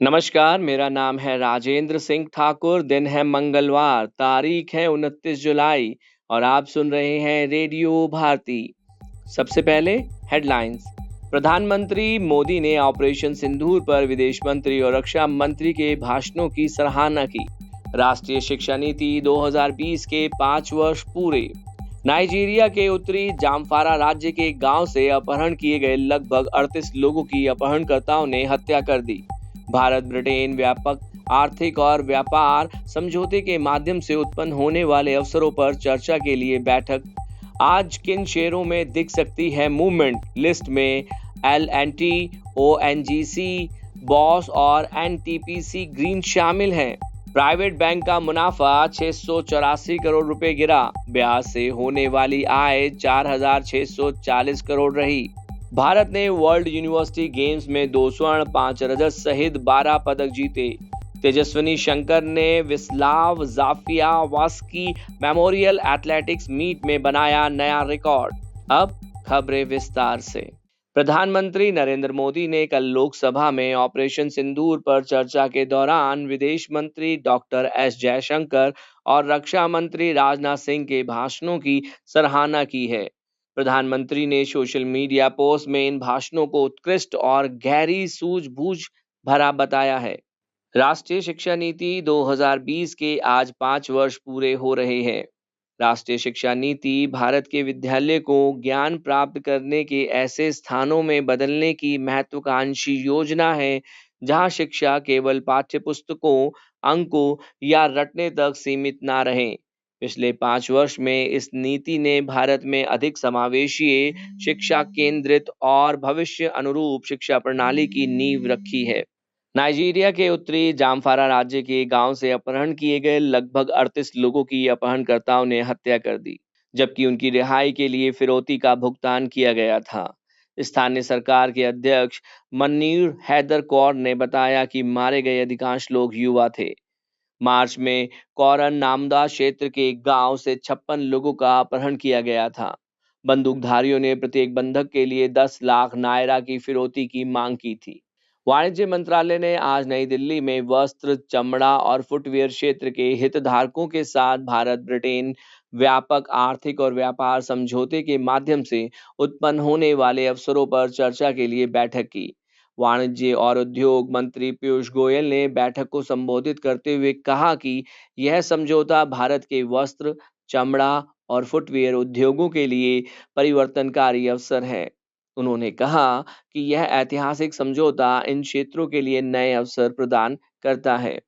नमस्कार, मेरा नाम है राजेंद्र सिंह ठाकुर। दिन है मंगलवार, तारीख है 29 जुलाई और आप सुन रहे हैं रेडियो भारती। सबसे पहले हेडलाइंस। प्रधानमंत्री मोदी ने ऑपरेशन सिंदूर पर विदेश मंत्री और रक्षा मंत्री के भाषणों की सराहना की। राष्ट्रीय शिक्षा नीति 2020 के 5 वर्ष पूरे। नाइजीरिया के उत्तरी जामफारा राज्य के गांव से अपहरण किए गए लगभग 38 लोगों की अपहरणकर्ताओं ने हत्या कर दी। भारत ब्रिटेन व्यापक आर्थिक और व्यापार समझौते के माध्यम से उत्पन्न होने वाले अवसरों पर चर्चा के लिए बैठक। आज किन शेयरों में दिख सकती है मूवमेंट? लिस्ट में L&T, ONGC, बॉस और NTPC ग्रीन शामिल हैं। प्राइवेट बैंक का मुनाफा 684 करोड़ रुपए गिरा। ब्याज से होने वाली आय 4,640 करोड़ रही। भारत ने वर्ल्ड यूनिवर्सिटी गेम्स में 2 स्वर्ण 5 रजत सहित 12 पदक जीते। तेजस्विनी शंकर ने विस्लाव जाफियावास्की मेमोरियल एथलेटिक्स मीट में बनाया नया रिकॉर्ड। अब खबरें विस्तार से। प्रधानमंत्री नरेंद्र मोदी ने कल लोकसभा में ऑपरेशन सिंदूर पर चर्चा के दौरान विदेश मंत्री डॉक्टर एस जयशंकर और रक्षा मंत्री राजनाथ सिंह के भाषणों की सराहना की है। प्रधानमंत्री ने सोशल मीडिया पोस्ट में इन भाषणों को उत्कृष्ट और गहरी सूझबूझ भरा बताया है। राष्ट्रीय शिक्षा नीति 2020 के आज 5 वर्ष पूरे हो रहे हैं। राष्ट्रीय शिक्षा नीति भारत के विद्यालय को ज्ञान प्राप्त करने के ऐसे स्थानों में बदलने की महत्वाकांक्षी योजना है जहां शिक्षा केवल पाठ्य पुस्तकों, अंकों या रटने तक सीमित ना रहे। पिछले 5 वर्ष में इस नीति ने भारत में अधिक समावेशी, शिक्षा केंद्रित और भविष्य अनुरूप शिक्षा प्रणाली की नींव रखी है। नाइजीरिया के उत्तरी जामफारा राज्य के गांव से अपहरण किए गए लगभग 38 लोगों की अपहरणकर्ताओं ने हत्या कर दी, जबकि उनकी रिहाई के लिए फिरौती का भुगतान किया गया था। स्थानीय सरकार के अध्यक्ष मन्नीर हैदर कौर ने बताया कि मारे गए अधिकांश लोग युवा थे। मार्च में कौरन नामदा क्षेत्र के एक गांव से 56 लोगों का अपहरण किया गया था। बंदूकधारियों ने प्रत्येक बंधक के लिए 10 लाख नायरा की फिरौती की मांग की थी। वाणिज्य मंत्रालय ने आज नई दिल्ली में वस्त्र, चमड़ा और फुटवियर क्षेत्र के हितधारकों के साथ भारत ब्रिटेन व्यापक आर्थिक और व्यापार समझौते के माध्यम से उत्पन्न होने वाले अवसरों पर चर्चा के लिए बैठक की। वाणिज्य और उद्योग मंत्री पीयूष गोयल ने बैठक को संबोधित करते हुए कहा कि यह समझौता भारत के वस्त्र, चमड़ा और फुटवियर उद्योगों के लिए परिवर्तनकारी अवसर है। उन्होंने कहा कि यह ऐतिहासिक समझौता इन क्षेत्रों के लिए नए अवसर प्रदान करता है।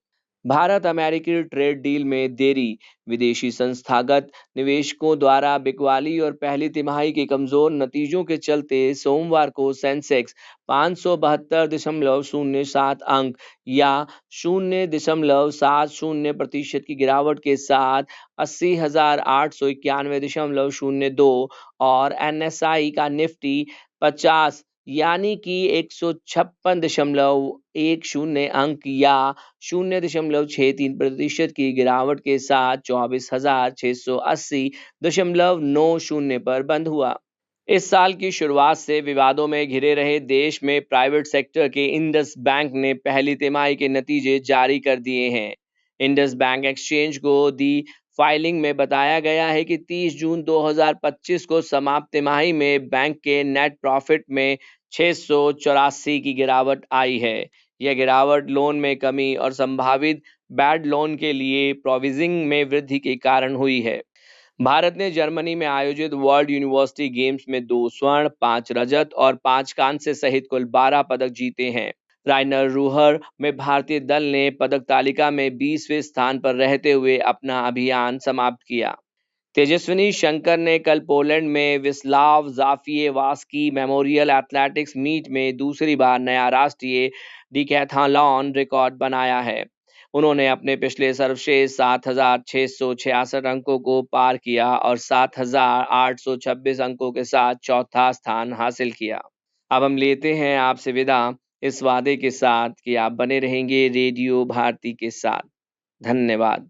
भारत अमेरिकी ट्रेड डील में देरी, विदेशी संस्थागत निवेशकों द्वारा बिकवाली और पहली तिमाही के कमजोर नतीजों के चलते सोमवार को सेंसेक्स 572.07 अंक या 0.70% की गिरावट के साथ 80,891.02 और एनएसआई का निफ्टी 50 यानी कि 156.10 अंक या 0.63% की गिरावट के साथ 24,680.90 पर बंद हुआ। इस साल की शुरुआत से विवादों में घिरे रहे देश में प्राइवेट सेक्टर के इंडस बैंक ने पहली तिमाही के नतीजे जारी कर दिए हैं। इंडस बैंक एक्सचेंज को दी फाइलिंग में बताया गया है कि 30 जून 2025 को समाप्त तिमाही में बैंक के नेट प्रॉफिट में 684 की गिरावट आई है। यह गिरावट लोन में कमी और संभावित बैड लोन के लिए प्रोविजनिंग में वृद्धि के कारण हुई है। भारत ने जर्मनी में आयोजित वर्ल्ड यूनिवर्सिटी गेम्स में 2 स्वर्ण, 5 रजत और 5 कांस्य सहित कुल 12 पदक जीते हैं। राइनर रूहर में भारतीय दल ने पदक तालिका में 20वें स्थान पर रहते हुए अपना अभियान समाप्त किया। तेजस्विनी शंकर ने कल पोलैंड में विस्लाव जाफिएवास्की मेमोरियल एथलेटिक्स मीट में दूसरी बार नया राष्ट्रीय डिकैथलॉन रिकॉर्ड बनाया है। उन्होंने अपने पिछले सर्वश्रेष्ठ 7,666 अंकों को पार किया और 7,826 अंकों के साथ चौथा स्थान हासिल किया। अब हम लेते हैं आपसे विदा, इस वादे के साथ कि आप बने रहेंगे रेडियो भारती के साथ। धन्यवाद।